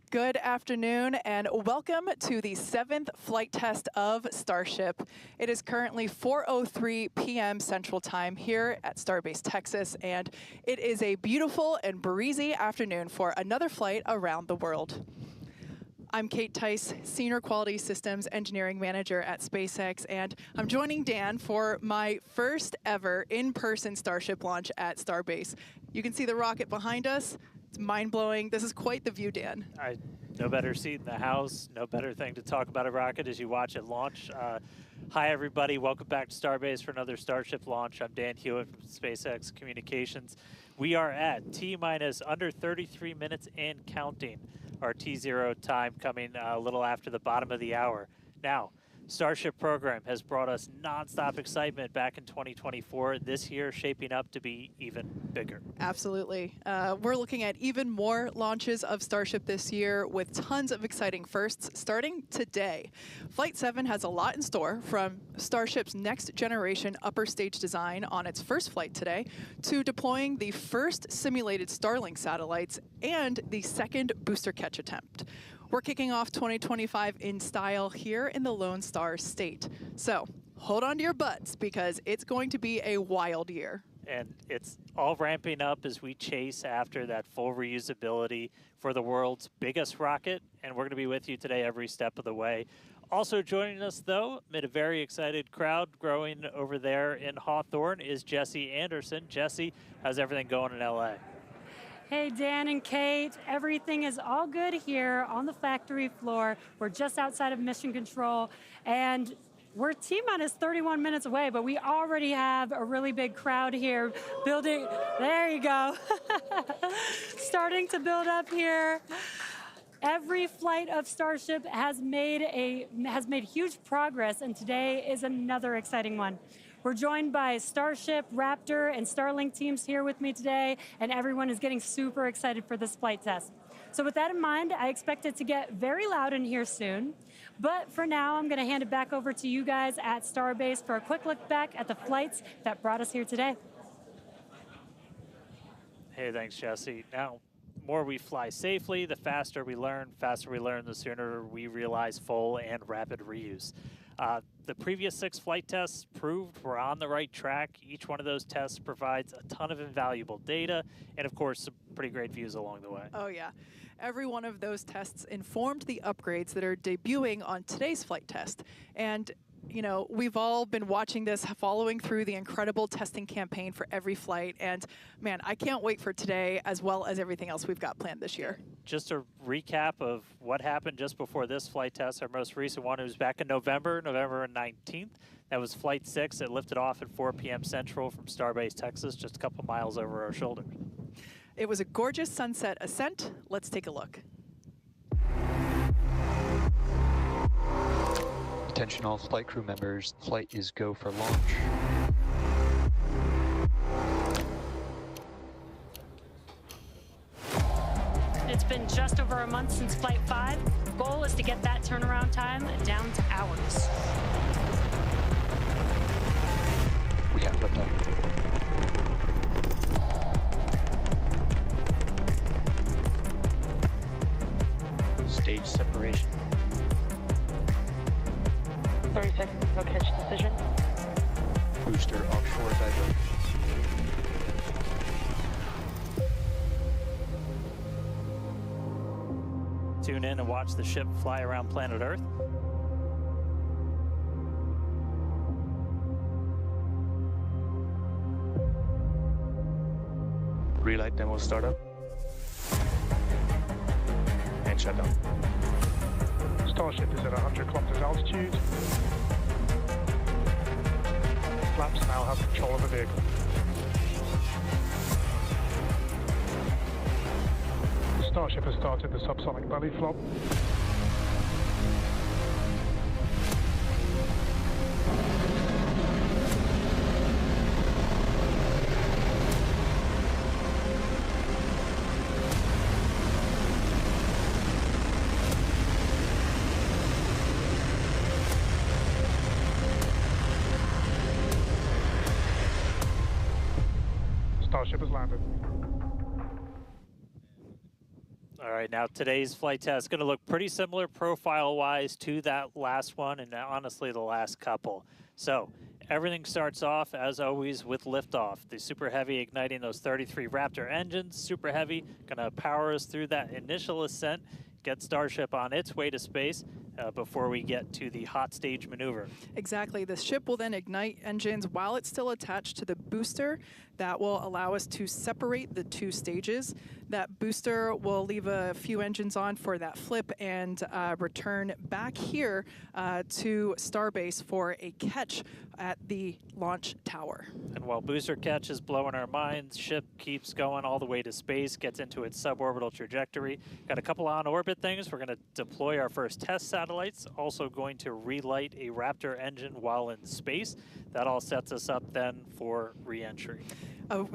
Good afternoon and welcome to the 7th flight test of Starship. It is currently 4:03 p.m. Central Time here at Starbase, Texas, and it is a beautiful and breezy afternoon for another flight around the world. I'm Kate Tice, Senior Quality Systems Engineering Manager at SpaceX, and I'm joining Dan for my first ever in-person Starship launch at Starbase. You can see the rocket behind us. It's mind-blowing. This is quite the view, Dan. No better seat in the house, no better thing to talk about a rocket as you watch it launch. Hi, everybody. Welcome back to Starbase for another Starship launch. I'm Dan Hewitt from SpaceX Communications. We are at T-minus under 33 minutes and counting. Our T0 time coming a little after the bottom of the hour. Now, Starship program has brought us nonstop excitement back in 2024. This year shaping up to be even bigger. Absolutely. We're looking at even more launches of Starship this year with tons of exciting firsts starting today. Flight 7 has a lot in store, from Starship's next generation upper stage design on its first flight today to deploying the first simulated Starlink satellites and the second booster catch attempt. We're kicking off 2025 in style here in the Lone Star State. So hold on to your butts because it's going to be a wild year. And it's all ramping up as we chase after that full reusability for the world's biggest rocket. And we're going to be with you today every step of the way. Also joining us, though, amid a very excited crowd growing over there in Hawthorne, is Jesse Anderson. Jesse, how's everything going in LA? Hey, Dan and Kate, everything is all good here on the factory floor. We're just outside of Mission Control, and We're T-minus 31 minutes away, but we already have a really big crowd here building. There you go. Starting to build up here. Every flight of Starship has made huge progress, and today is another exciting one. We're joined by Starship, Raptor, and Starlink teams here with me today, and everyone is getting super excited for this flight test. So with that in mind, I expect it to get very loud in here soon. But for now, I'm going to hand it back over to you guys at Starbase for a quick look back at the flights that brought us here today. Hey, thanks, Jesse. Now, the more we fly safely, the faster we learn, the sooner we realize full and rapid reuse. The previous 6 flight tests proved we're on the right track. Each one of those tests provides a ton of invaluable data and, of course, some pretty great views along the way. Oh, yeah. Every one of those tests informed the upgrades that are debuting on today's flight test. And you know, we've all been watching this, following through the incredible testing campaign for every flight. And man, I can't wait for today as well as everything else we've got planned this year. Just a recap of what happened just before this flight test. Our most recent one was back in November 19th. That was Flight 6. It lifted off at 4 p.m. Central from Starbase, Texas, just a couple miles over our shoulders. It was a gorgeous sunset ascent. Let's take a look. Attention all flight crew members, flight is go for launch. It's been just over a month since Flight 5. Goal is to get that turnaround time down to hours. We have liftoff. Stage separation. 30 seconds, no catch decision. Booster offshore diverge. Tune in and watch the ship fly around planet Earth. Relay demo startup. And shutdown. Starship is at 100 kilometers altitude. Flaps now have control of the vehicle. Starship has started the subsonic belly flop. Starship has landed. All right, now today's flight test is going to look pretty similar profile-wise to that last one and honestly the last couple. So everything starts off, as always, with liftoff. The Super Heavy igniting those 33 Raptor engines. Super Heavy going to power us through that initial ascent, get Starship on its way to space before we get to the hot stage maneuver. Exactly. The ship will then ignite engines while it's still attached to the booster. That will allow us to separate the 2 stages. That booster will leave a few engines on for that flip and return back here to Starbase for a catch at the launch tower. And while booster catch is blowing our minds, ship keeps going all the way to space, gets into its suborbital trajectory. Got a couple on-orbit things. We're going to deploy our first test satellites, also going to relight a Raptor engine while in space. That all sets us up then for re-entry.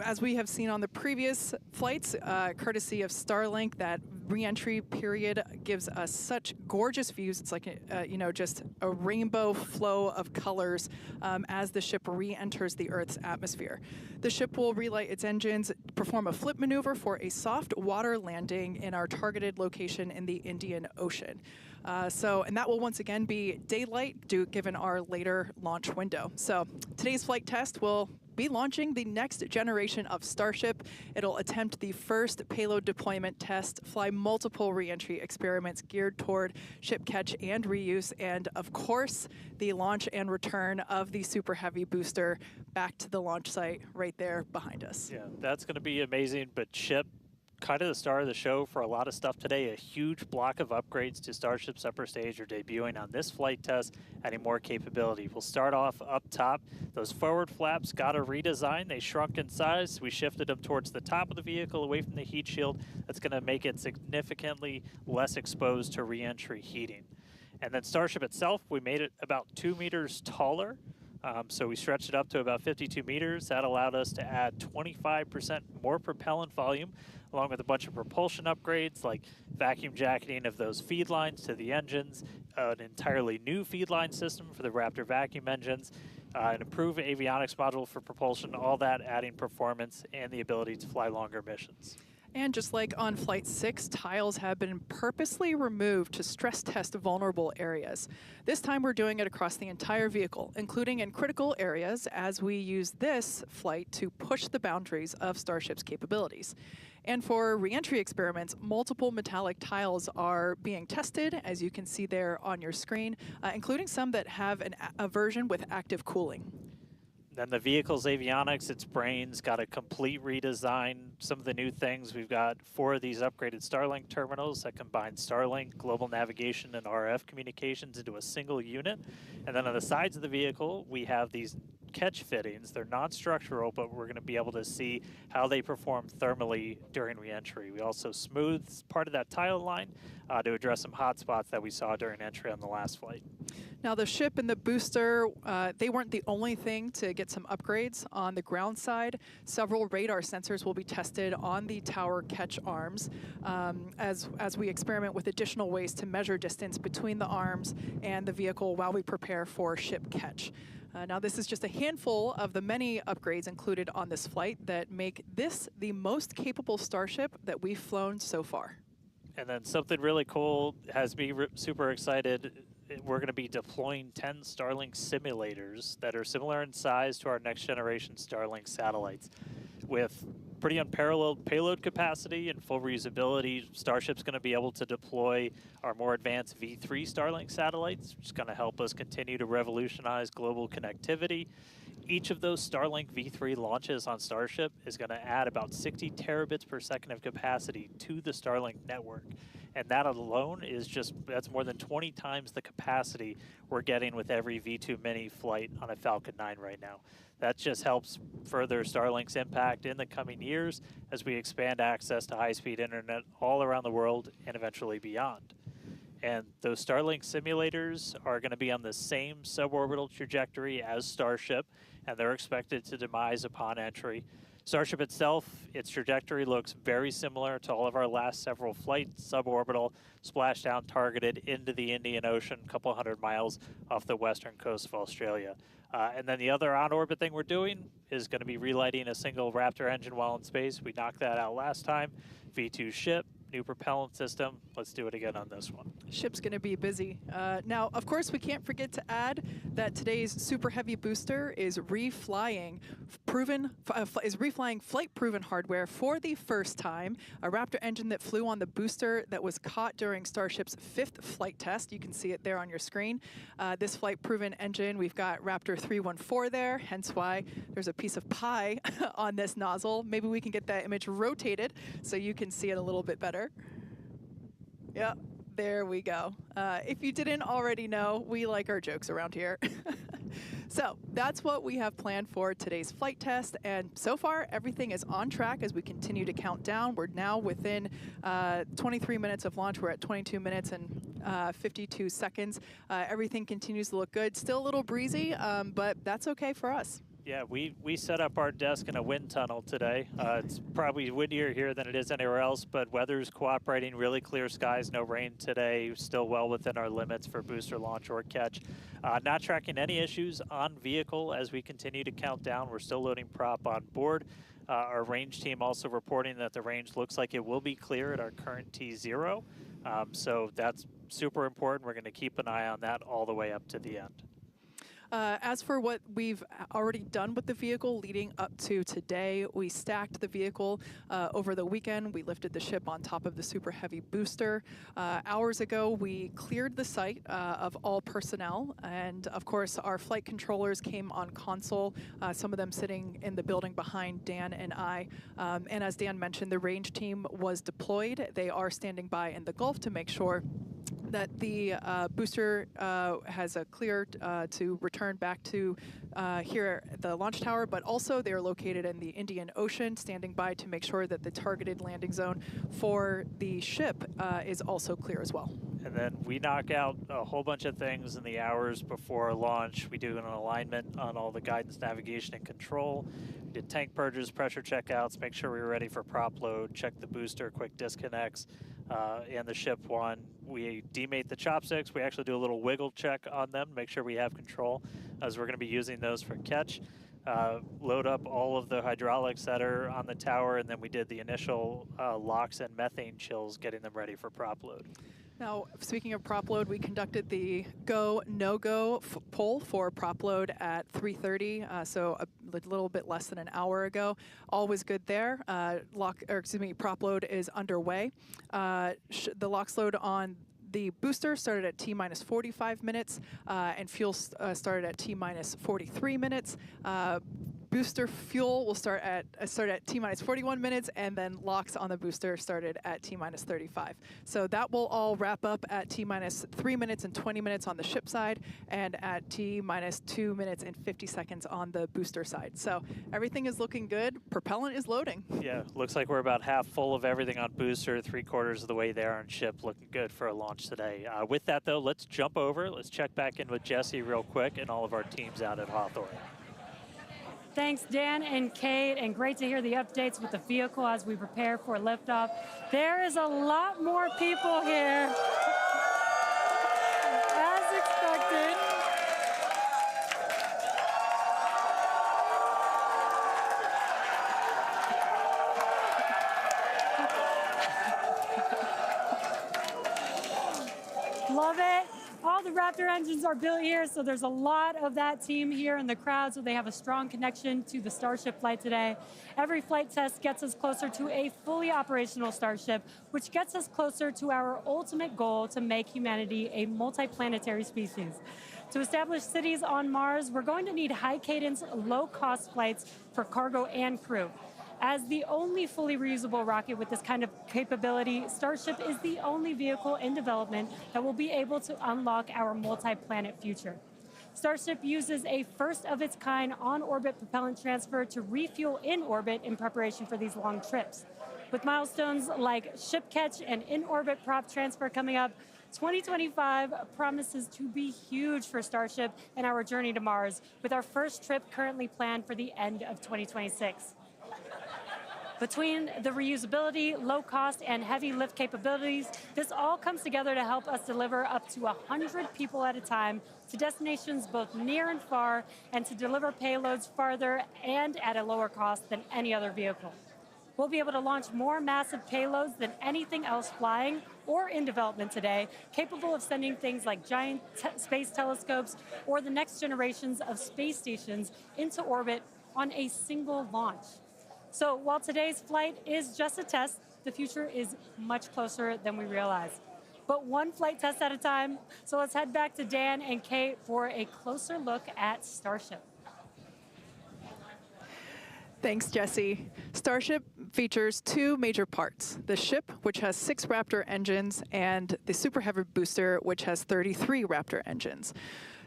As we have seen on the previous flights, courtesy of Starlink, that re-entry period gives us such gorgeous views. It's like, you know, just a rainbow flow of colors as the ship re-enters the Earth's atmosphere. The ship will relight its engines, perform a flip maneuver for a soft water landing in our targeted location in the Indian Ocean. And that will once again be daylight given our later launch window. So today's flight test will be launching the next generation of Starship. It'll attempt the first payload deployment test, fly multiple re-entry experiments geared toward ship catch and reuse, and of course, the launch and return of the Super Heavy booster back to the launch site right there behind us. Yeah, that's going to be amazing, but ship, kind of the star of the show for a lot of stuff today. A huge block of upgrades to Starship's upper stage are debuting on this flight test, adding more capability. We'll start off up top. Those forward flaps got a redesign. They shrunk in size. We shifted them towards the top of the vehicle, away from the heat shield. That's going to make it significantly less exposed to re-entry heating. And then Starship itself, we made it about 2 meters taller. So we stretched it up to about 52 meters. That allowed us to add 25% more propellant volume, along with a bunch of propulsion upgrades like vacuum jacketing of those feed lines to the engines, an entirely new feed line system for the Raptor vacuum engines, an improved avionics module for propulsion, all that adding performance and the ability to fly longer missions. And just like on Flight 6, tiles have been purposely removed to stress test vulnerable areas. This time we're doing it across the entire vehicle, including in critical areas, as we use this flight to push the boundaries of Starship's capabilities. And for re-entry experiments, multiple metallic tiles are being tested, as you can see there on your screen, including some that have a version with active cooling. Then the vehicle's avionics, its brains, got a complete redesign. Some of the new things, we've got 4 of these upgraded Starlink terminals that combine Starlink, global navigation, and RF communications into a single unit. And then on the sides of the vehicle, we have these catch fittings. They're non-structural, but we're going to be able to see how they perform thermally during re-entry. We also smoothed part of that tile line to address some hot spots that we saw during entry on the last flight. Now the ship and the booster, they weren't the only thing to get some upgrades. On the ground side, several radar sensors will be tested on the tower catch arms as we experiment with additional ways to measure distance between the arms and the vehicle while we prepare for ship catch. Now this is just a handful of the many upgrades included on this flight that make this the most capable Starship that we've flown so far. And then something really cool has me super excited. We're going to be deploying 10 Starlink simulators that are similar in size to our next generation Starlink satellites. With pretty unparalleled payload capacity and full reusability, Starship's going to be able to deploy our more advanced V3 Starlink satellites, which is going to help us continue to revolutionize global connectivity. Each of those Starlink V3 launches on Starship is going to add about 60 terabits per second of capacity to the Starlink network. And that alone is that's more than 20 times the capacity we're getting with every V2 Mini flight on a Falcon 9 right now. That just helps further Starlink's impact in the coming years as we expand access to high-speed internet all around the world and eventually beyond. And those Starlink simulators are going to be on the same suborbital trajectory as Starship, and they're expected to demise upon entry. Starship itself, its trajectory looks very similar to all of our last several flights, suborbital, splashdown targeted into the Indian Ocean, a couple hundred miles off the western coast of Australia. And then the other on-orbit thing we're doing is going to be relighting a single Raptor engine while in space. We knocked that out last time. V2 ship, new propellant system. Let's do it again on this one. Ship's going to be busy. Now, of course, we can't forget to add that today's Super Heavy booster is reflying flight-proven hardware for the first time. A Raptor engine that flew on the booster that was caught during Starship's 5th flight test. You can see it there on your screen. This flight-proven engine, we've got Raptor 314 there, hence why there's a piece of pie on this nozzle. Maybe we can get that image rotated so you can see it a little bit better. Yeah, there we go. If you didn't already know, we like our jokes around here. So that's what we have planned for today's flight test, and so far everything is on track as we continue to count down. We're now within 23 minutes of launch. We're at 22 minutes and 52 seconds. Everything continues to look good. Still a little breezy, but that's okay for us. Yeah, we set up our desk in a wind tunnel today. It's probably windier here than it is anywhere else, but weather's cooperating, really clear skies, no rain today, still well within our limits for booster launch or catch. Not tracking any issues on vehicle as we continue to count down. We're still loading prop on board. Our range team also reporting that the range looks like it will be clear at our current T0. So that's super important. We're going to keep an eye on that all the way up to the end. As for what we've already done with the vehicle leading up to today, we stacked the vehicle over the weekend. We lifted the ship on top of the Super Heavy booster. Hours ago, we cleared the site of all personnel, and of course, our flight controllers came on console, some of them sitting in the building behind Dan and I. And as Dan mentioned, the range team was deployed. They are standing by in the Gulf to make sure that the booster has a clear to return back to here at the launch tower, but also they are located in the Indian Ocean, standing by to make sure that the targeted landing zone for the ship is also clear as well. And then we knock out a whole bunch of things in the hours before launch. We do an alignment on all the guidance, navigation, and control. We did tank purges, pressure checkouts, make sure we were ready for prop load, check the booster, quick disconnects, and the ship one. We demate the chopsticks. We actually do a little wiggle check on them, make sure we have control, as we're going to be using those for catch. Load up all of the hydraulics that are on the tower, and then we did the initial locks and methane chills, getting them ready for prop load. Now, speaking of prop load, we conducted the go, no-go poll for prop load at 3:30, so a little bit less than an hour ago. All was good there. Prop load is underway. The LOX load on the booster started at T-minus 45 minutes, and fuel started at T-minus 43 minutes. Booster fuel will start at T-minus 41 minutes, and then LOX on the booster started at T-minus 35. So that will all wrap up at T-minus 3 minutes and 20 minutes on the ship side, and at T-minus 2 minutes and 50 seconds on the booster side. So everything is looking good. Propellant is loading. Yeah, looks like we're about half full of everything on booster, 3/4 of the way there on ship, looking good for a launch today. With that, though, let's jump over. Let's check back in with Jesse real quick and all of our teams out at Hawthorne. Thanks, Dan and Kate, and great to hear the updates with the vehicle as we prepare for liftoff. There is a lot more people here, as expected. Love it. All the Raptor engines are built here, so there's a lot of that team here in the crowd, so they have a strong connection to the Starship flight today. Every flight test gets us closer to a fully operational Starship, which gets us closer to our ultimate goal to make humanity a multiplanetary species. To establish cities on Mars, we're going to need high-cadence, low-cost flights for cargo and crew. As the only fully reusable rocket with this kind of capability, Starship is the only vehicle in development that will be able to unlock our multi-planet future. Starship uses a first-of-its-kind on-orbit propellant transfer to refuel in orbit in preparation for these long trips. With milestones like ship catch and in-orbit prop transfer coming up, 2025 promises to be huge for Starship and our journey to Mars, with our first trip currently planned for the end of 2026. Between the reusability, low cost, and heavy lift capabilities, this all comes together to help us deliver up to 100 people at a time to destinations both near and far, and to deliver payloads farther and at a lower cost than any other vehicle. We'll be able to launch more massive payloads than anything else flying or in development today, capable of sending things like giant space telescopes or the next generations of space stations into orbit on a single launch. So while today's flight is just a test, the future is much closer than we realize. But one flight test at a time, so let's head back to Dan and Kate for a closer look at Starship. Thanks, Jesse. Starship features two major parts: the ship, which has 6 Raptor engines, and the Super Heavy booster, which has 33 Raptor engines.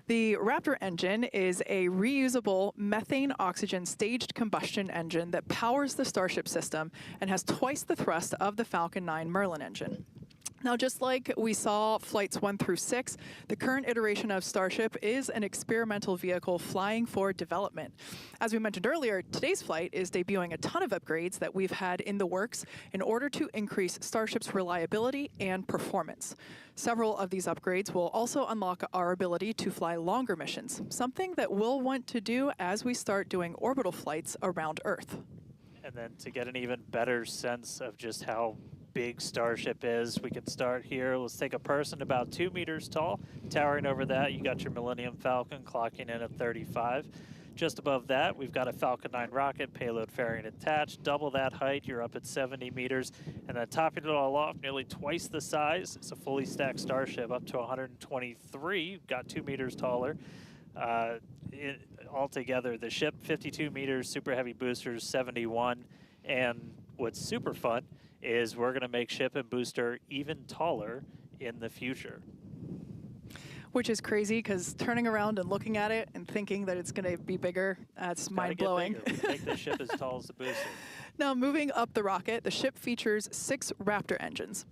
The Raptor engine is a reusable methane-oxygen staged combustion engine that powers the Starship system and has twice the thrust of the Falcon 9 Merlin engine. Now, just like we saw flights 1 through 6, the current iteration of Starship is an experimental vehicle flying for development. As we mentioned earlier, today's flight is debuting a ton of upgrades that we've had in the works in order to increase Starship's reliability and performance. Several of these upgrades will also unlock our ability to fly longer missions, something that we'll want to do as we start doing orbital flights around Earth. And then to get an even better sense of just how big Starship is. We can start here. Let's take a person about 2 meters tall. Towering over that, you got your Millennium Falcon clocking in at 35. Just above that, we've got a Falcon 9 rocket, payload fairing attached. Double that height, you're up at 70 meters. And then topping it all off, nearly twice the size, it's a fully stacked Starship up to 123, got 2 meters taller. Altogether, the ship, 52 meters, super heavy boosters, 71. And what's super fun is we're gonna make ship and booster even taller in the future. Which is crazy, because turning around and looking at it and thinking that it's going to be bigger, that's mind-blowing. Make the ship as tall as the booster. Now, moving up the rocket, the ship features 6 Raptor engines.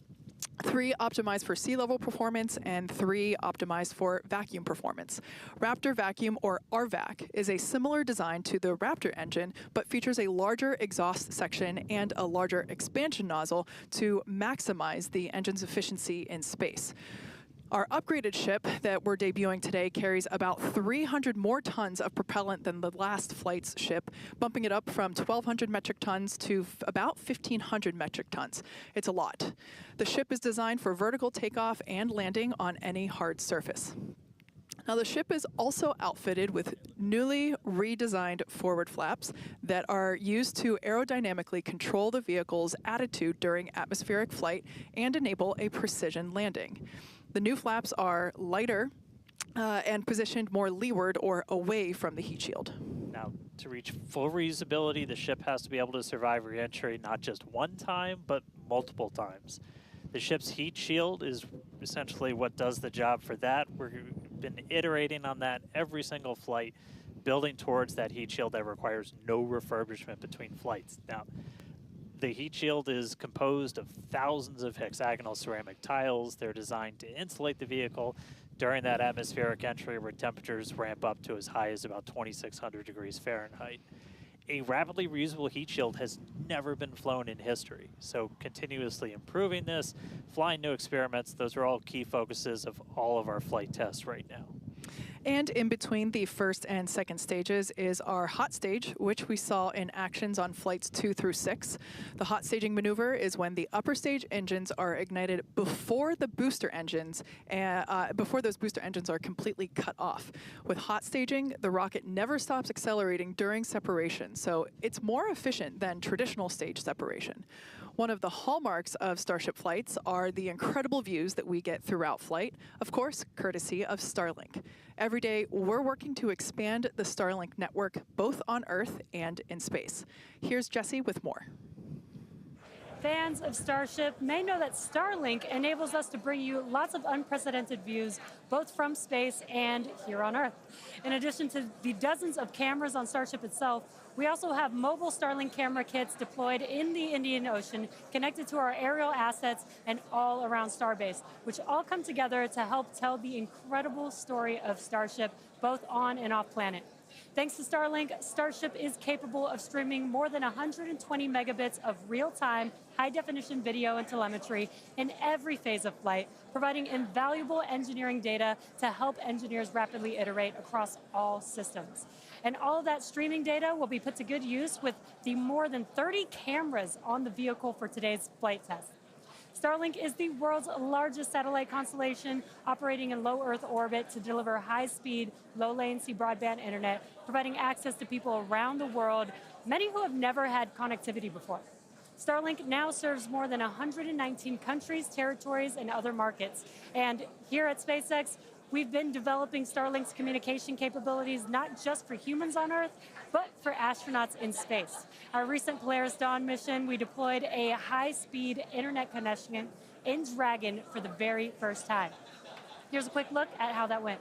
3 optimized for sea level performance and 3 optimized for vacuum performance. Raptor Vacuum, or RVAC, is a similar design to the Raptor engine, but features a larger exhaust section and a larger expansion nozzle to maximize the engine's efficiency in space. Our upgraded ship that we're debuting today carries about 300 more tons of propellant than the last flight's ship, bumping it up from 1,200 metric tons to about 1,500 metric tons. It's a lot. The ship is designed for vertical takeoff and landing on any hard surface. Now, the ship is also outfitted with newly redesigned forward flaps that are used to aerodynamically control the vehicle's attitude during atmospheric flight and enable a precision landing. The new flaps are lighter and positioned more leeward or away from the heat shield. Now, to reach full reusability, the ship has to be able to survive re-entry not just one time, but multiple times. The ship's heat shield is essentially what does the job for that. We've been iterating on that every single flight, building towards that heat shield that requires no refurbishment between flights. Now, the heat shield is composed of thousands of hexagonal ceramic tiles. They're designed to insulate the vehicle during that atmospheric entry where temperatures ramp up to as high as about 2,600 degrees Fahrenheit. A rapidly reusable heat shield has never been flown in history, so continuously improving this, flying new experiments, those are all key focuses of all of our flight tests right now. And in between the first and second stages is our hot stage, which we saw in actions on flights 2 through 6. The hot staging maneuver is when the upper stage engines are ignited before the booster engines, before those booster engines are completely cut off. With hot staging, the rocket never stops accelerating during separation, so it's more efficient than traditional stage separation. One of the hallmarks of Starship flights are the incredible views that we get throughout flight, of course, courtesy of Starlink. Every day, we're working to expand the Starlink network, both on Earth and in space. Here's Jesse with more. Fans of Starship may know that Starlink enables us to bring you lots of unprecedented views, both from space and here on Earth. In addition to the dozens of cameras on Starship itself, we also have mobile Starlink camera kits deployed in the Indian Ocean, connected to our aerial assets and all around Starbase, which all come together to help tell the incredible story of Starship, both on and off planet. Thanks to Starlink, Starship is capable of streaming more than 120 megabits of real-time, high-definition video and telemetry in every phase of flight, providing invaluable engineering data to help engineers rapidly iterate across all systems. And all of that streaming data will be put to good use with the more than 30 cameras on the vehicle for today's flight test. Starlink is the world's largest satellite constellation, operating in low Earth orbit to deliver high-speed, low-latency broadband internet, providing access to people around the world, many who have never had connectivity before. Starlink now serves more than 119 countries, territories, and other markets. And here at SpaceX, we've been developing Starlink's communication capabilities not just for humans on Earth, but for astronauts in space. Our recent Polaris Dawn mission, we deployed a high-speed internet connection in Dragon for the very first time. Here's a quick look at how that went.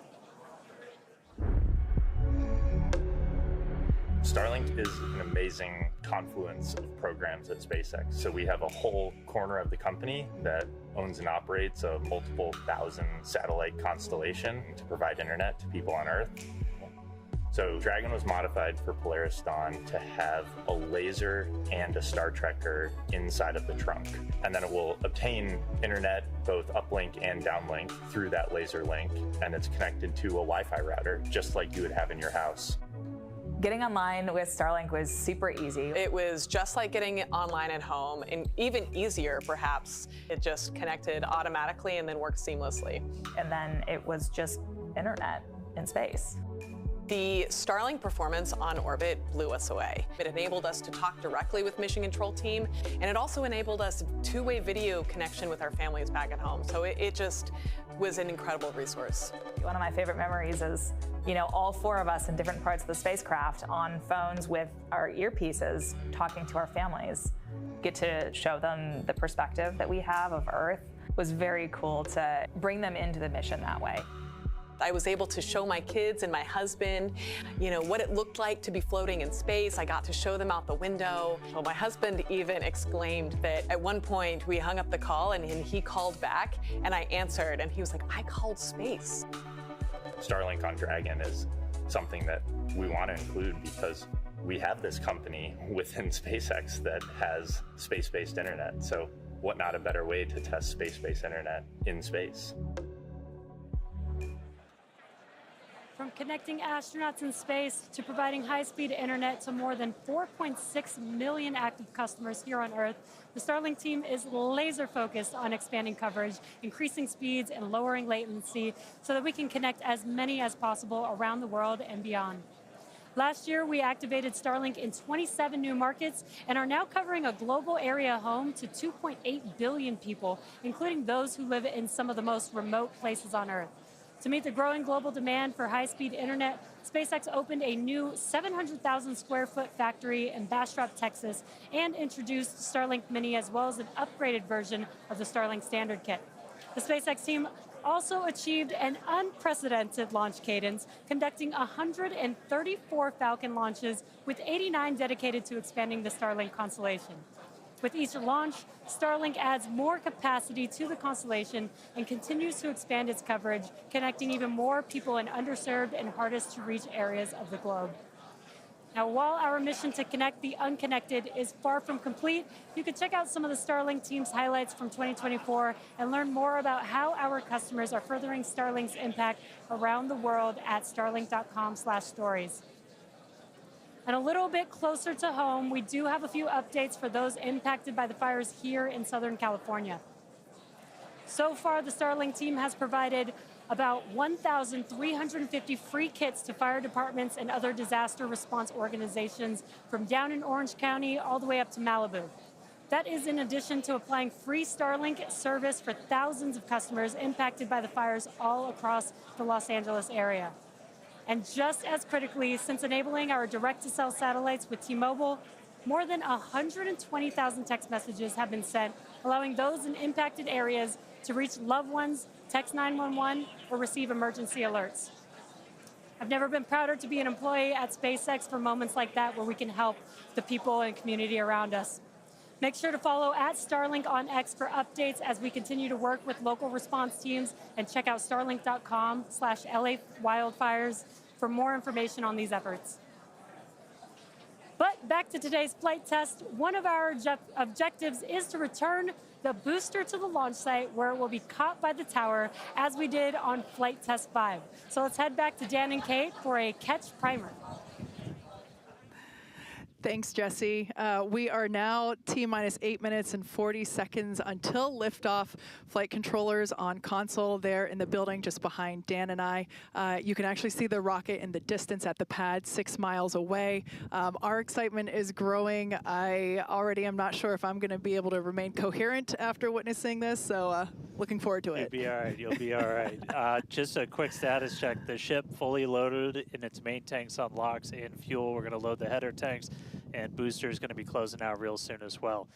Starlink is an amazing confluence of programs at SpaceX. So we have a whole corner of the company that owns and operates a multiple thousand satellite constellation to provide internet to people on Earth. So Dragon was modified for Polaris Dawn to have a laser and a Star Trekker inside of the trunk. And then it will obtain internet, both uplink and downlink, through that laser link. And it's connected to a Wi-Fi router, just like you would have in your house. Getting online with Starlink was super easy. It was just like getting online at home, and even easier perhaps. It just connected automatically and then worked seamlessly. And then it was just internet in space. The Starlink performance on orbit blew us away. It enabled us to talk directly with mission control team, and it also enabled us two-way video connection with our families back at home. So it just was an incredible resource. One of my favorite memories is, all four of us in different parts of the spacecraft on phones with our earpieces talking to our families. Get to show them the perspective that we have of Earth. It was very cool to bring them into the mission that way. I was able to show my kids and my husband, what it looked like to be floating in space. I got to show them out the window. Well, my husband even exclaimed that at one point we hung up the call and he called back and I answered and he was like, I called space. Starlink on Dragon is something that we want to include because we have this company within SpaceX that has space-based internet. So what not a better way to test space-based internet in space? From connecting astronauts in space to providing high-speed internet to more than 4.6 million active customers here on Earth, the Starlink team is laser-focused on expanding coverage, increasing speeds, and lowering latency so that we can connect as many as possible around the world and beyond. Last year, we activated Starlink in 27 new markets and are now covering a global area home to 2.8 billion people, including those who live in some of the most remote places on Earth. To meet the growing global demand for high-speed internet, SpaceX opened a new 700,000 square foot factory in Bastrop, Texas, and introduced Starlink Mini as well as an upgraded version of the Starlink Standard Kit. The SpaceX team also achieved an unprecedented launch cadence, conducting 134 Falcon launches, with 89 dedicated to expanding the Starlink constellation. With each launch, Starlink adds more capacity to the constellation and continues to expand its coverage, connecting even more people in underserved and hardest to reach areas of the globe. Now, while our mission to connect the unconnected is far from complete, you can check out some of the Starlink team's highlights from 2024 and learn more about how our customers are furthering Starlink's impact around the world at starlink.com/stories. And a little bit closer to home, we do have a few updates for those impacted by the fires here in Southern California. So far, the Starlink team has provided about 1,350 free kits to fire departments and other disaster response organizations from down in Orange County all the way up to Malibu. That is in addition to applying free Starlink service for thousands of customers impacted by the fires all across the Los Angeles area. And just as critically, since enabling our direct-to-cell satellites with T-Mobile, more than 120,000 text messages have been sent, allowing those in impacted areas to reach loved ones, text 911, or receive emergency alerts. I've never been prouder to be an employee at SpaceX for moments like that where we can help the people and community around us. Make sure to follow @Starlink on X for updates as we continue to work with local response teams, and check out starlink.com/LA wildfires for more information on these efforts. But back to today's flight test, one of our objectives is to return the booster to the launch site where it will be caught by the tower as we did on Flight Test 5. So let's head back to Dan and Kate for a catch primer. Thanks, Jesse. We are now T-minus 8 minutes and 40 seconds until liftoff. Flight controllers on console there in the building just behind Dan and I. You can actually see the rocket in the distance at the pad 6 miles away. Our excitement is growing. I already am not sure if I'm going to be able to remain coherent after witnessing this, so looking forward to it. You'll be all right. You'll be all right. Just a quick status check. The ship fully loaded in its main tanks on LOX and fuel. We're going to load the header tanks, and booster is going to be closing out real soon as well.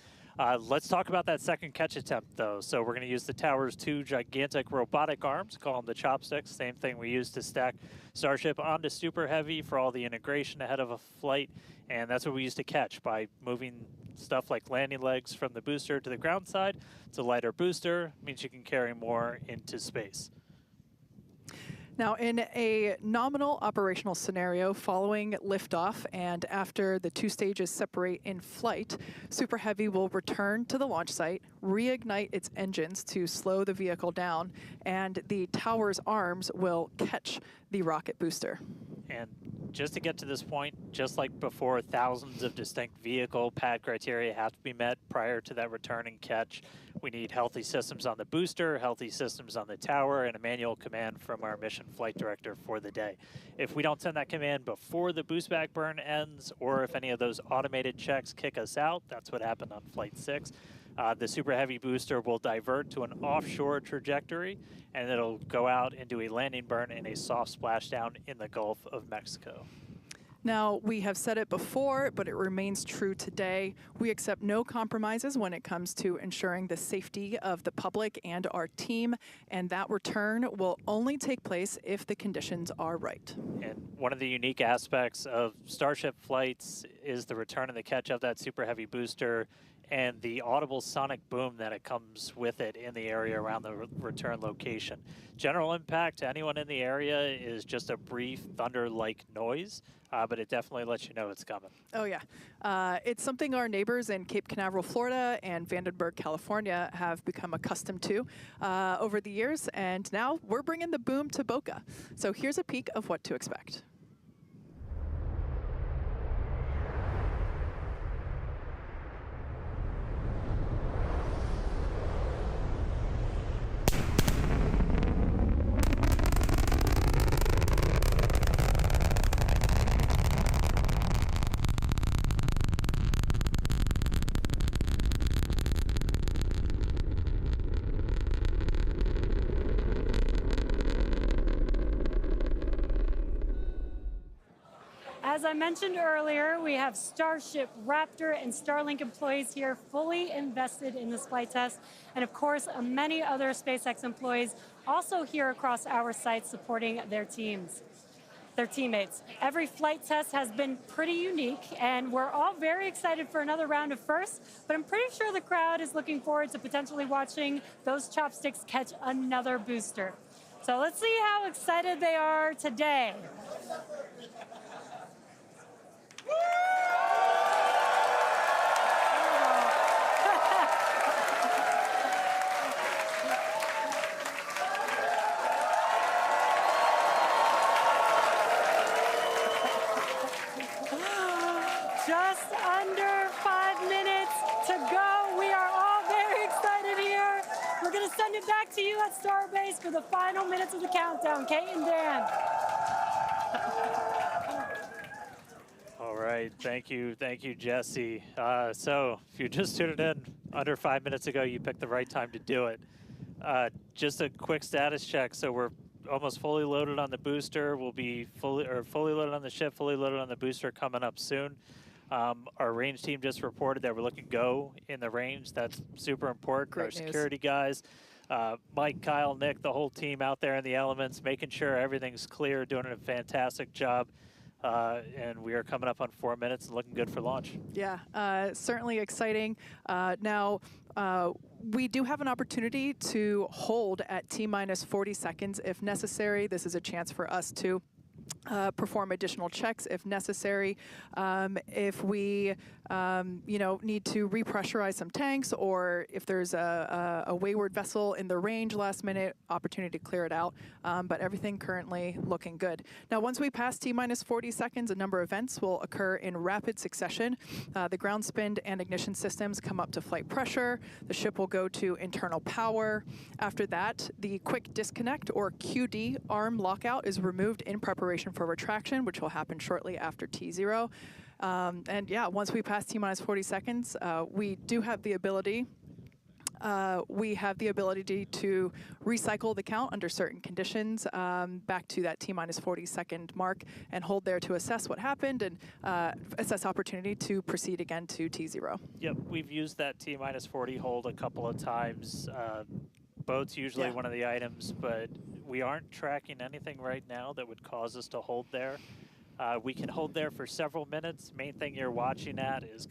Let's talk about that second catch attempt, though. So we're going to use the tower's 2 gigantic robotic arms, call them the chopsticks, same thing we used to stack Starship onto Super Heavy for all the integration ahead of a flight, and that's what we used to catch by moving stuff like landing legs from the booster to the ground side. It's a lighter booster, means you can carry more into space. Now, in a nominal operational scenario following liftoff and after the 2 stages separate in flight, Super Heavy will return to the launch site, reignite its engines to slow the vehicle down, and the tower's arms will catch the rocket booster. And just to get to this point, just like before, thousands of distinct vehicle pad criteria have to be met prior to that return and catch. We need healthy systems on the booster, healthy systems on the tower, and a manual command from our mission flight director for the day. If we don't send that command before the boost back burn ends, or if any of those automated checks kick us out, that's what happened on Flight 6, the Super Heavy booster will divert to an offshore trajectory, and it'll go out into a landing burn in a soft splashdown in the Gulf of Mexico. Now, we have said it before, but it remains true today. We accept no compromises when it comes to ensuring the safety of the public and our team, and that return will only take place if the conditions are right. And one of the unique aspects of Starship flights is the return and the catch of that Super Heavy booster and the audible sonic boom that it comes with it in the area around the return location. General impact to anyone in the area is just a brief thunder-like noise, but it definitely lets you know it's coming. Oh, yeah. It's something our neighbors in Cape Canaveral, Florida and Vandenberg, California have become accustomed to over the years, and now we're bringing the boom to Boca. So here's a peek of what to expect. As I mentioned earlier, we have Starship, Raptor, and Starlink employees here fully invested in this flight test. And of course, many other SpaceX employees also here across our site supporting their teammates. Every flight test has been pretty unique, and we're all very excited for another round of firsts, but I'm pretty sure the crowd is looking forward to potentially watching those chopsticks catch another booster. So let's see how excited they are today. Just under 5 minutes to go. We are all very excited here. We're going to send it back to you at Starbase for the final minutes of the countdown. Kate and Dan. All right, thank you, Jesse. So if you just tuned in under 5 minutes ago, you picked the right time to do it. Just a quick status check. So we're almost fully loaded on the booster. We'll be fully loaded on the ship, fully loaded on the booster coming up soon. Our range team just reported that we're looking go in the range. That's super important. Great Our news. security guys, Mike, Kyle, Nick, the whole team out there in the elements, making sure everything's clear, doing a fantastic job. And we are coming up on 4 minutes and looking good for launch. Yeah, certainly exciting. Now, we do have an opportunity to hold at T-minus 40 seconds if necessary. This is a chance for us to perform additional checks if necessary. If we, need to repressurize some tanks, or if there's a wayward vessel in the range last minute, opportunity to clear it out. But everything currently looking good. Now, once we pass T-minus 40 seconds, a number of events will occur in rapid succession. The ground spin and ignition systems come up to flight pressure. The ship will go to internal power. After that, the quick disconnect, or QD, arm lockout is removed in preparation for retraction, which will happen shortly after T0. And yeah, once we pass T-minus 40 seconds, we do have the ability to recycle the count under certain conditions back to that T-minus 40 second mark and hold there to assess what happened and assess opportunity to proceed again to T0. Yep, we've used that T-minus 40 hold a couple of times. Boat's usually one of the items, but we aren't tracking anything right now that would cause us to hold there. We can hold there for several minutes. Main thing you're watching at is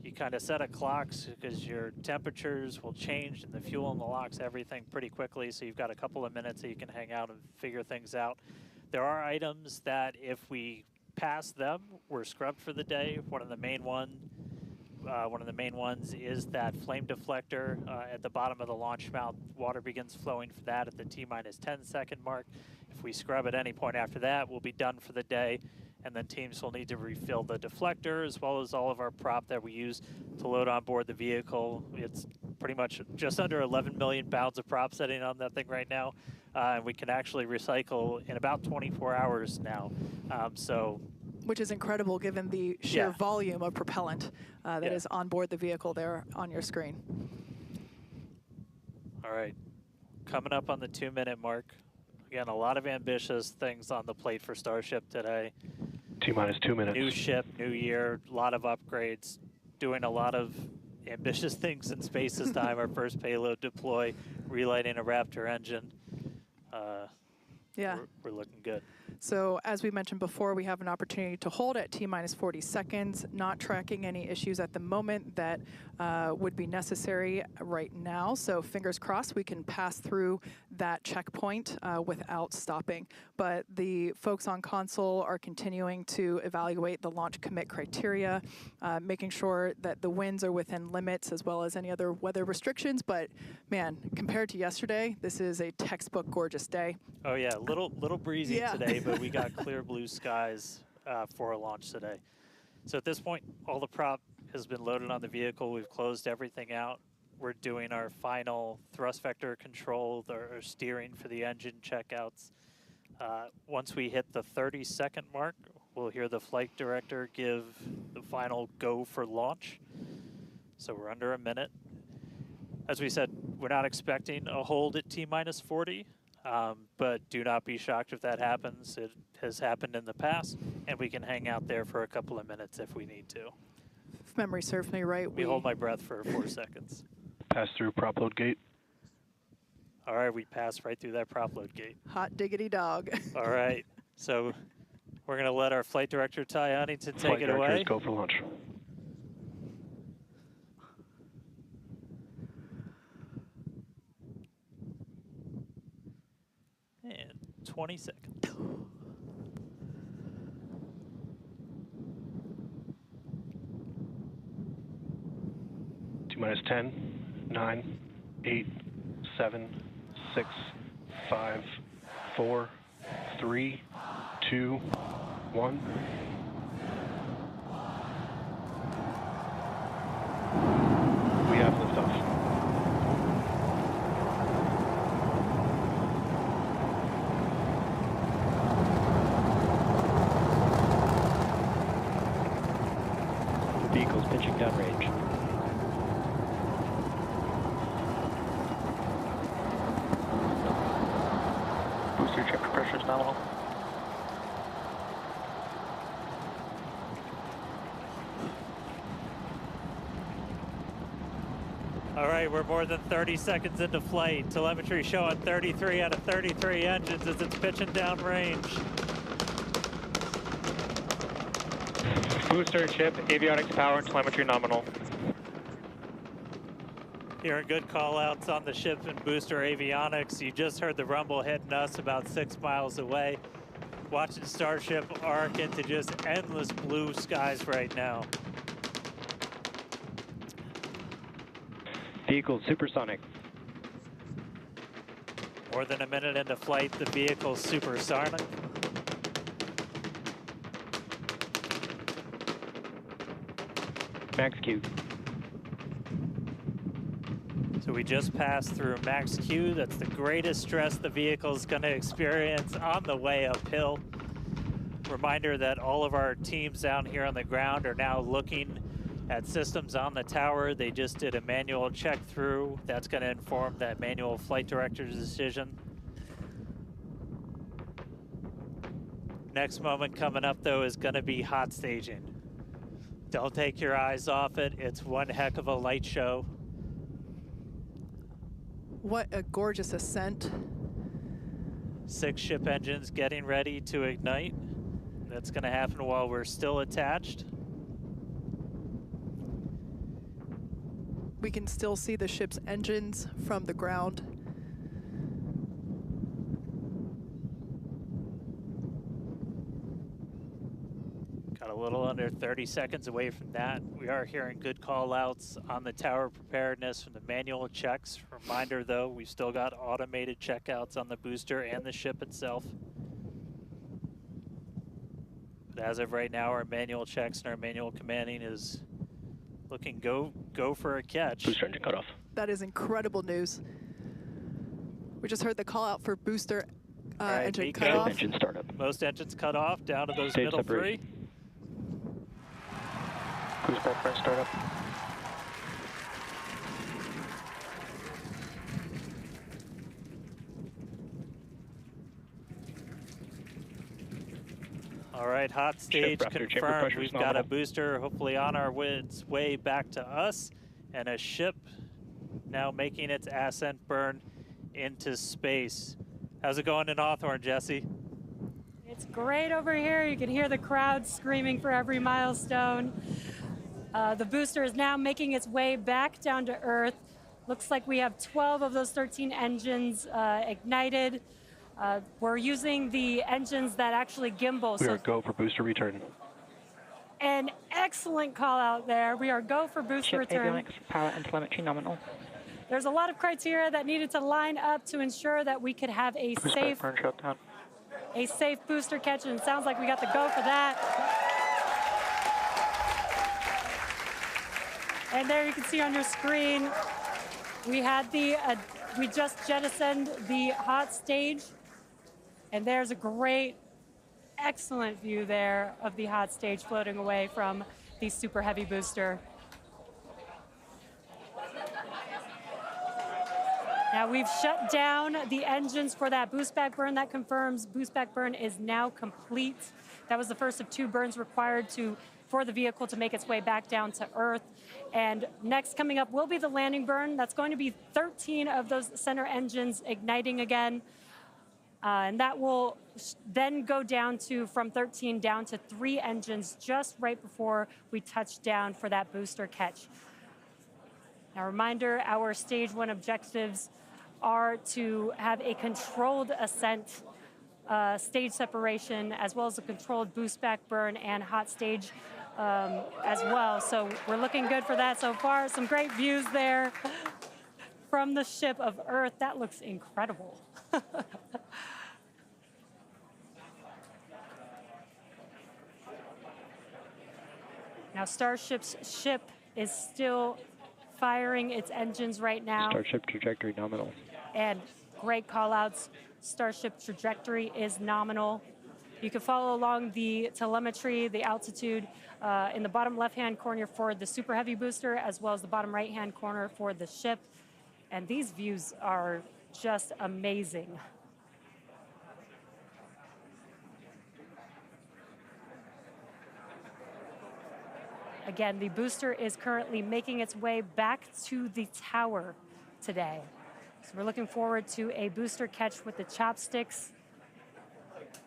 you kind of set a clocks because your temperatures will change and the fuel and the locks, everything pretty quickly. So you've got a couple of minutes that you can hang out and figure things out. There are items that if we pass them, we're scrubbed for the day. One of the main ones is that flame deflector at the bottom of the launch mount. Water begins flowing for that at the T-minus 10 second mark. If we scrub at any point after that, we'll be done for the day, and then teams will need to refill the deflector as well as all of our prop that we use to load on board the vehicle. It's pretty much just under 11 million pounds of prop sitting on that thing right now, and we can actually recycle in about 24 hours now. Which is incredible given the sheer volume of propellant that is on board the vehicle there on your screen. All right, coming up on the 2-minute mark. Again, a lot of ambitious things on the plate for Starship today. T-minus 2 minutes. New ship, new year, a lot of upgrades, doing a lot of ambitious things in space this time. Our first payload deploy, relighting a Raptor engine. We're looking good. So as we mentioned before, we have an opportunity to hold at T-minus 40 seconds, not tracking any issues at the moment that would be necessary right now. So fingers crossed we can pass through that checkpoint without stopping. But the folks on console are continuing to evaluate the launch commit criteria, making sure that the winds are within limits as well as any other weather restrictions. But man, compared to yesterday, this is a textbook gorgeous day. Oh yeah, little breezy today, but we got clear blue skies for a launch today. So at this point, all the prop has been loaded on the vehicle. We've closed everything out. We're doing our final thrust vector control, or steering for the engine checkouts. Once we hit the 30-second mark, we'll hear the flight director give the final go for launch. So we're under a minute. As we said, we're not expecting a hold at T-minus 40. But do not be shocked if that happens. It has happened in the past, and we can hang out there for a couple of minutes if we need to. If memory serves me right, we hold my breath for 4 seconds. Pass through prop load gate. All right, we pass right through that prop load gate. Hot diggity dog. All right, so we're going to let our flight director, Ty Huntington, take it away. Go for launch. And 20 seconds. T-minus 10, 9, 8, 7, 6, 5, 4, 3, 2, 1. We have liftoff. Vehicle's pitching downrange. Booster check pressure is nominal. All right, we're more than 30 seconds into flight. Telemetry showing 33 out of 33 engines as it's pitching downrange. Booster, chip, avionics, power, and telemetry nominal. Hearing good call-outs on the ship and booster avionics. You just heard the rumble hitting us about 6 miles away. Watching Starship arc into just endless blue skies right now. Vehicle supersonic. More than a minute into flight, the vehicle's supersonic. Max Q. So we just passed through max Q. That's the greatest stress the vehicle's going to experience on the way uphill. Reminder that all of our teams down here on the ground are now looking at systems on the tower. They just did a manual check through. That's going to inform that manual flight director's decision. Next moment coming up, though, is going to be hot staging. Don't take your eyes off it. It's one heck of a light show. What a gorgeous ascent. 6 ship engines getting ready to ignite. That's going to happen while we're still attached. We can still see the ship's engines from the ground. Got a little under 30 seconds away from that. We are hearing good call-outs on the tower preparedness from the manual checks. Reminder, though, we've still got automated checkouts on the booster and the ship itself. as of right now, our manual checks and our manual commanding is looking go for a catch. Booster engine cut off. That is incredible news. We just heard the call out for booster right, engine Miko. cut off. Engine startup. Most engines cut off, down to those Stage middle separation. three. Cruise backburn startup. All right, hot stage Raptor, chamber confirmed. pressure We've is got a nominal. booster hopefully on our way back to us, and a ship now making its ascent burn into space. How's it going in Hawthorne, Jesse? It's great over here. You can hear the crowd screaming for every milestone. The booster is now making its way back down to Earth. Looks like we have 12 of those 13 engines ignited. We're using the engines that actually gimbal. We So are go for booster return. an excellent call out there. We are go for booster Ship return. avionics, power and telemetry nominal. There's a lot of criteria that needed to line up to ensure that we could have a Cruise safe backburn shutdown. booster catch, and it sounds like we got the go for that. And there you can see on your screen, we had we just jettisoned the hot stage, and there's a great, excellent view there of the hot stage floating away from the super heavy booster. Now we've shut down the engines for that boost back burn. That confirms boost back burn is now complete. That was the first of 2 burns required for the vehicle to make its way back down to Earth. And next coming up will be the landing burn. That's going to be 13 of those center engines igniting again. And that will then go down from 13 down to 3 engines just right before we touch down for that booster catch. Now, reminder, our stage 1 objectives are to have a controlled ascent, stage separation, as well as a controlled boost back burn and hot stage as well. So we're looking good for that so far. Some great views there from the ship of Earth. That looks incredible. Now, Starship's ship is still firing its engines right now. Starship trajectory nominal. And great call outs. Starship trajectory is nominal. You can follow along the telemetry, the altitude in the bottom left-hand corner for the super heavy booster, as well as the bottom right-hand corner for the ship. And these views are just amazing. Again, the booster is currently making its way back to the tower today. So we're looking forward to a booster catch with the chopsticks.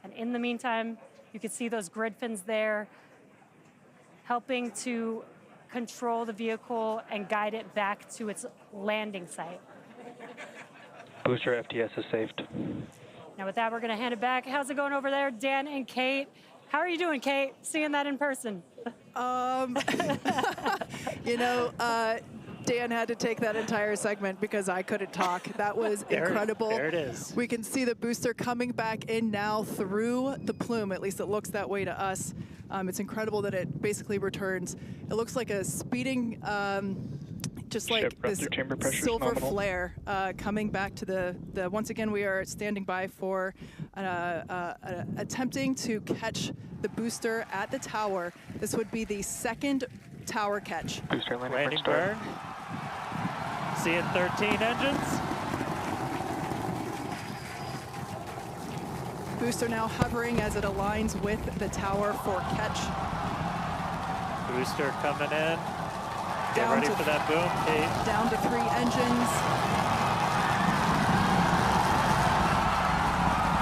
And in the meantime, you can see those grid fins there, helping to control the vehicle and guide it back to its landing site. Booster FTS is saved. Now with that, we're gonna hand it back. How's it going over there, Dan and Kate? How are you doing, Kate? Seeing that in person. You know, Dan had to take that entire segment because I couldn't talk. That was incredible. There it is. We can see the booster coming back in now through the plume. At least it looks that way to us. It's incredible that it basically returns. It looks like a speeding, just like this silver flare coming back to the. Once again, we are standing by for attempting to catch the booster at the tower. This would be the second tower catch. Booster landing burn. Seeing 13 engines. Booster now hovering as it aligns with the tower for catch. Booster coming in. Get Down ready to for that boom, Kate. Down to 3 engines.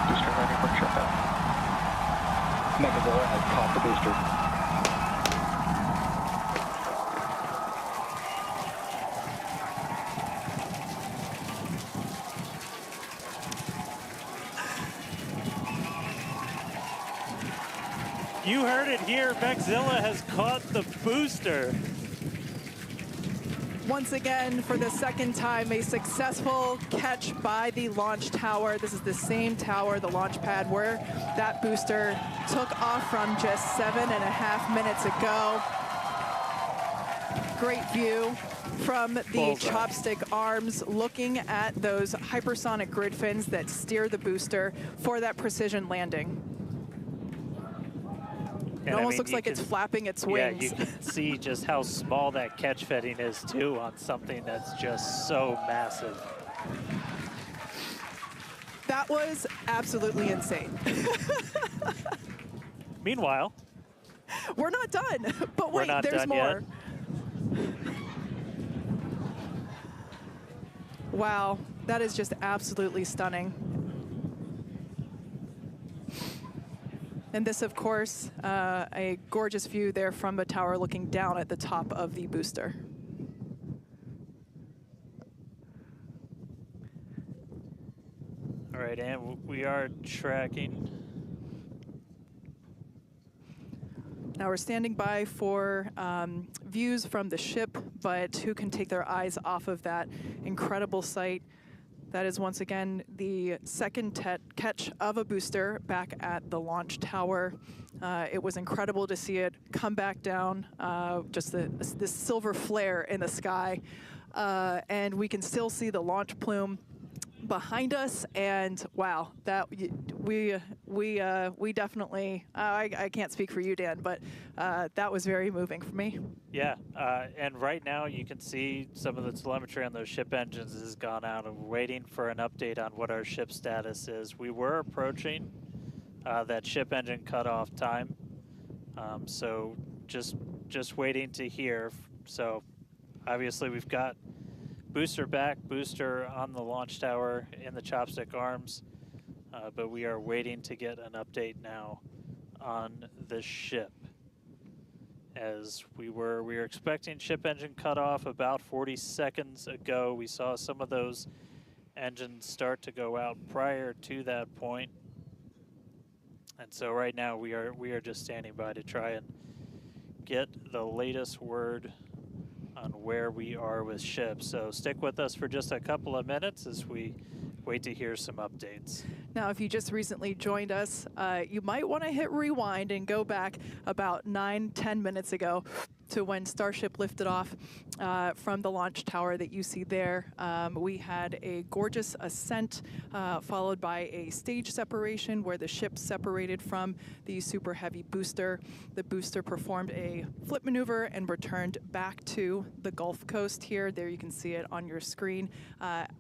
Booster landing burn shutdown. Megazilla has caught the booster. You heard it here. Megazilla has caught the booster. Once again, for the second time, a successful catch by the launch tower. This is the same tower, the launch pad, where that booster took off from just 7.5 minutes ago. Great view from the chopstick arms, looking at those hypersonic grid fins that steer the booster for that precision landing. It almost looks like it's flapping its wings. Yeah, you can see just how small that catch fitting is, too, on something that's just so massive. That was absolutely insane. Meanwhile, we're not done, but wait, there's more. Wow, that is just absolutely stunning. And this, of course, a gorgeous view there from the tower looking down at the top of the booster. All right, and we are tracking. Now we're standing by for views from the ship, but who can take their eyes off of that incredible sight? That is once again the second catch of a booster back at the launch tower. It was incredible to see it come back down, just this silver flare in the sky. And we can still see the launch plume behind us, and wow, that we definitely, I can't speak for you, Dan, but that was very moving for me. Yeah, and right now you can see some of the telemetry on those ship engines has gone out, and we're waiting for an update on what our ship status is. We were approaching that ship engine cutoff time, so just waiting to hear. So obviously we've got booster back, booster on the launch tower in the chopstick arms, but we are waiting to get an update now on the ship. As we were expecting ship engine cutoff about 40 seconds ago. We saw some of those engines start to go out prior to that point. And so right now we are just standing by to try and get the latest word on where we are with ships. So stick with us for just a couple of minutes as we wait to hear some updates. Now, if you just recently joined us, you might want to hit rewind and go back about 9-10 minutes ago to when Starship lifted off from the launch tower that you see there. We had a gorgeous ascent followed by a stage separation where the ship separated from the super heavy booster. The booster performed a flip maneuver and returned back to the Gulf Coast here. There you can see it on your screen.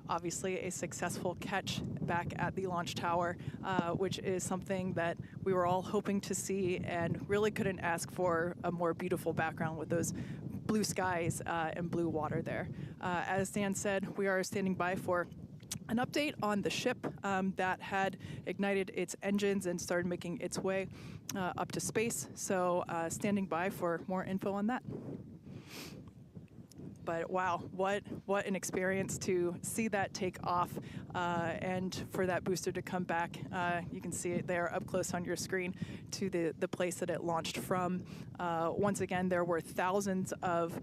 Obviously a successful catch back at the launch tower, which is something that we were all hoping to see and really couldn't ask for a more beautiful background with those blue skies and blue water there. As Dan said, we are standing by for an update on the ship that had ignited its engines and started making its way up to space. So standing by for more info on that. But wow, what an experience to see that take off and for that booster to come back. You can see it there up close on your screen to the place that it launched from. Once again, there were thousands of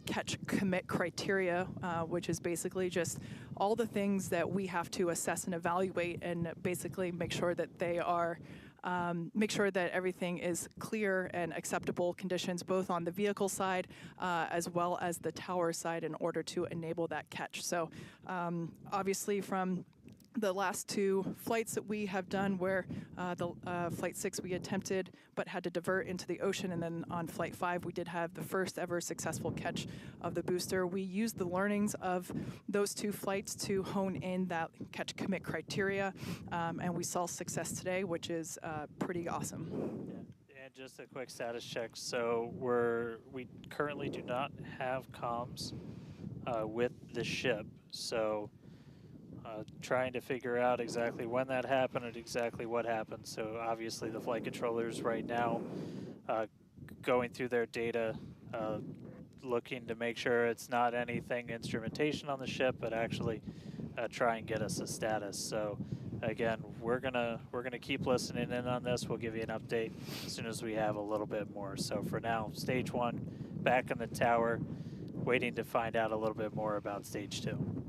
catch commit criteria, which is basically just all the things that we have to assess and evaluate and basically make sure that they are make sure that everything is clear and acceptable conditions, both on the vehicle side as well as the tower side, in order to enable that catch. So obviously from the last two flights that we have done, where Flight 6 we attempted but had to divert into the ocean, and then on Flight 5 we did have the first ever successful catch of the booster. We used the learnings of those two flights to hone in that catch commit criteria, and we saw success today, which is pretty awesome. Yeah. And just a quick status check. So we currently do not have comms with the ship, so trying to figure out exactly when that happened and exactly what happened. So obviously the flight controllers right now going through their data, looking to make sure it's not anything instrumentation on the ship, but actually try and get us a status. So again, we're gonna keep listening in on this. We'll give you an update as soon as we have a little bit more. So for now, stage one back in the tower. waiting to find out a little bit more about stage 2.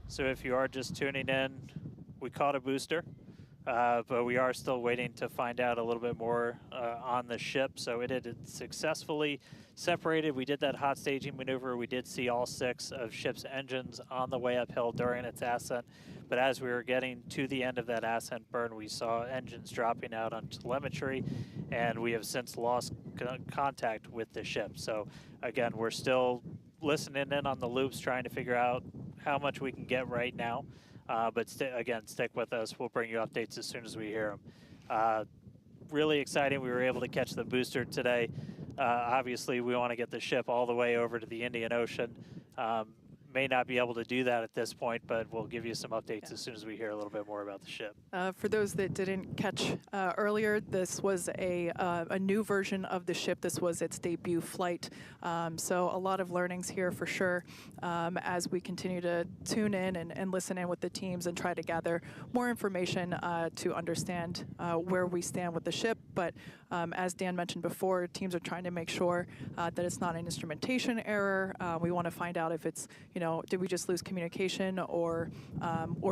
So if you are just tuning in, we caught a booster, but we are still waiting to find out a little bit more on the ship. So it had successfully separated. We did that hot staging maneuver. We did see all 6 of ship's engines on the way uphill during its ascent. But as we were getting to the end of that ascent burn, we saw engines dropping out on telemetry, and we have since lost contact with the ship. So again, we're still listening in on the loops, trying to figure out how much we can get right now. But again, stick with us. We'll bring you updates as soon as we hear them. Really exciting. We were able to catch the booster today. Obviously, we want to get the ship all the way over to the Indian Ocean. May not be able to do that at this point, but we'll give you some updates as soon as we hear a little bit more about the ship. For those that didn't catch earlier, this was a new version of the ship. This was its debut flight. So a lot of learnings here for sure as we continue to tune in and listen in with the teams and try to gather more information to understand where we stand with the ship. But as Dan mentioned before, teams are trying to make sure that it's not an instrumentation error. We want to find out if it's, did we just lose communication or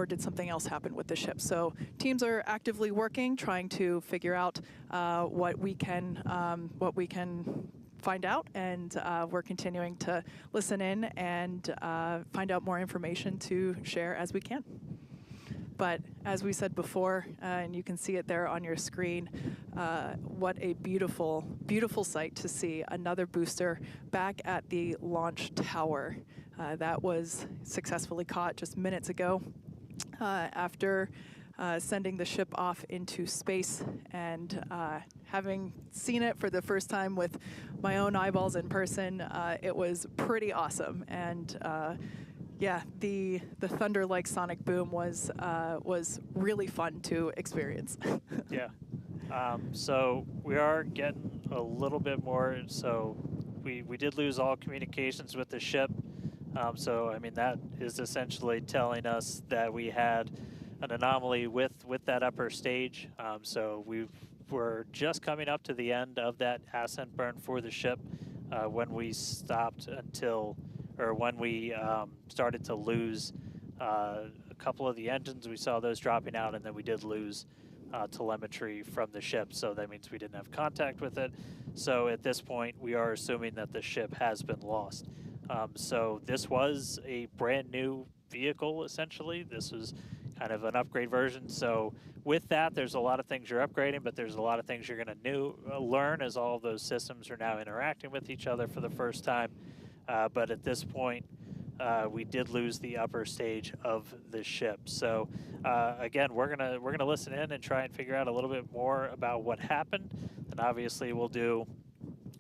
did something else happen with the ship? So teams are actively working, trying to figure out what we can find out, and we're continuing to listen in and find out more information to share as we can. But as we said before, and you can see it there on your screen, what a beautiful, beautiful sight to see another booster back at the launch tower. That was successfully caught just minutes ago after sending the ship off into space, and having seen it for the first time with my own eyeballs in person, it was pretty awesome. And yeah, the thunder-like sonic boom was really fun to experience. Yeah. So we are getting a little bit more. So we did lose all communications with the ship. So I mean, that is essentially telling us that we had an anomaly with that upper stage. So we were just coming up to the end of that ascent burn for the ship when we stopped when we started to lose a couple of the engines. We saw those dropping out, and then we did lose telemetry from the ship. So that means we didn't have contact with it. So at this point, we are assuming that the ship has been lost. So this was a brand new vehicle, essentially. This was kind of an upgrade version. So with that, there's a lot of things you're upgrading, but there's a lot of things you're going to learn as all of those systems are now interacting with each other for the first time. But at this point, we did lose the upper stage of the ship. So again, we're gonna listen in and try and figure out a little bit more about what happened. And obviously, we'll do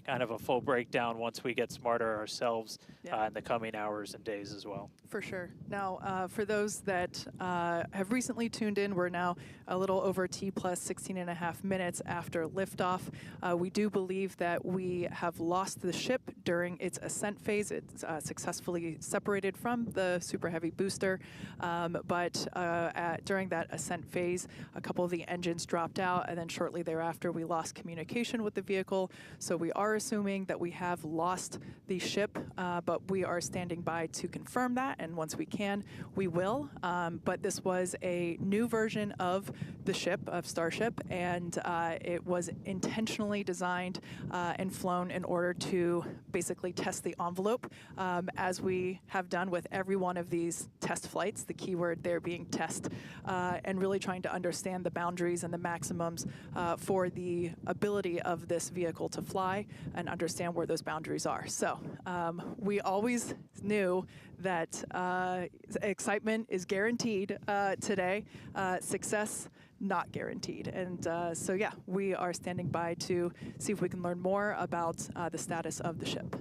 kind of a full breakdown once we get smarter ourselves in the coming hours and days as well. For sure. Now, for those that have recently tuned in, we're now a little over T plus 16.5 minutes after liftoff. We do believe that we have lost the ship during its ascent phase. It's successfully separated from the Super Heavy booster, but during that ascent phase, a couple of the engines dropped out, and then shortly thereafter, we lost communication with the vehicle. So we are are assuming that we have lost the ship, but we are standing by to confirm that, and once we can, we will. But this was a new version of the ship, of Starship, and it was intentionally designed and flown in order to basically test the envelope, as we have done with every one of these test flights, the keyword there being test, and really trying to understand the boundaries and the maximums for the ability of this vehicle to fly and understand where those boundaries are. So we always knew that excitement is guaranteed today, success not guaranteed. And so yeah, we are standing by to see if we can learn more about the status of the ship.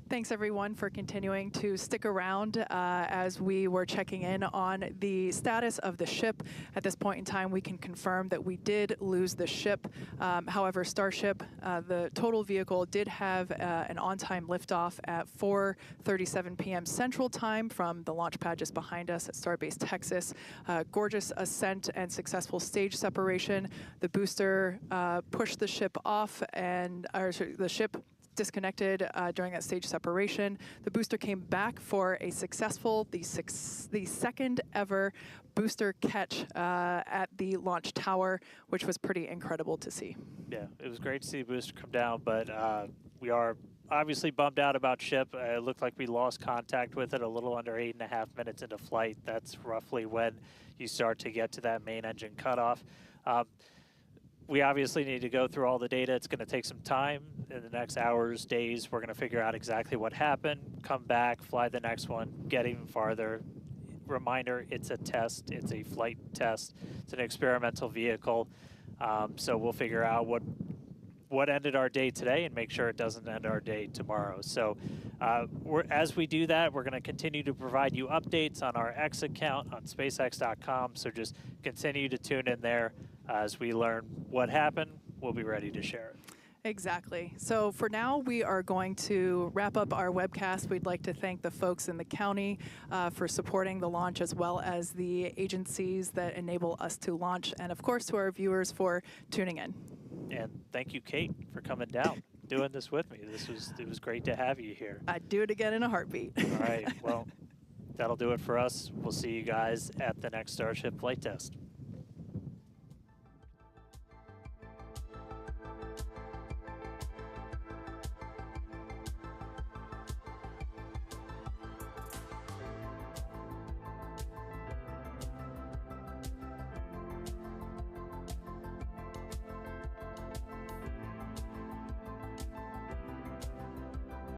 Thanks everyone for continuing to stick around as we were checking in on the status of the ship. At this point in time, we can confirm that we did lose the ship. However, Starship, the total vehicle, did have an on-time liftoff at 4:37 p.m. Central Time from the launch pad just behind us at Starbase Texas. Gorgeous ascent and successful stage separation. The booster pushed the ship off, and the ship disconnected during that stage separation. The booster came back for a successful, the second ever booster catch at the launch tower, which was pretty incredible to see. Yeah, it was great to see the booster come down, but we are obviously bummed out about ship. It looked like we lost contact with it a little under 8.5 minutes into flight. That's roughly when you start to get to that main engine cutoff. We obviously need to go through all the data. It's going to take some time. In the next hours, days, we're going to figure out exactly what happened, come back, fly the next one, get even farther. Reminder, it's a test. It's a flight test. It's an experimental vehicle. So we'll figure out what ended our day today and make sure it doesn't end our day tomorrow. So as we do that, we're going to continue to provide you updates on our X account on SpaceX.com. So just continue to tune in there. As we learn what happened, we'll be ready to share it. Exactly. So for now, we are going to wrap up our webcast. We'd like to thank the folks in the county for supporting the launch, as well as the agencies that enable us to launch, and of course to our viewers for tuning in. And thank you, Kate, for coming down, doing this with me. It was great to have you here. I'd do it again in a heartbeat. All right. Well, that'll do it for us. We'll see you guys at the next Starship flight test.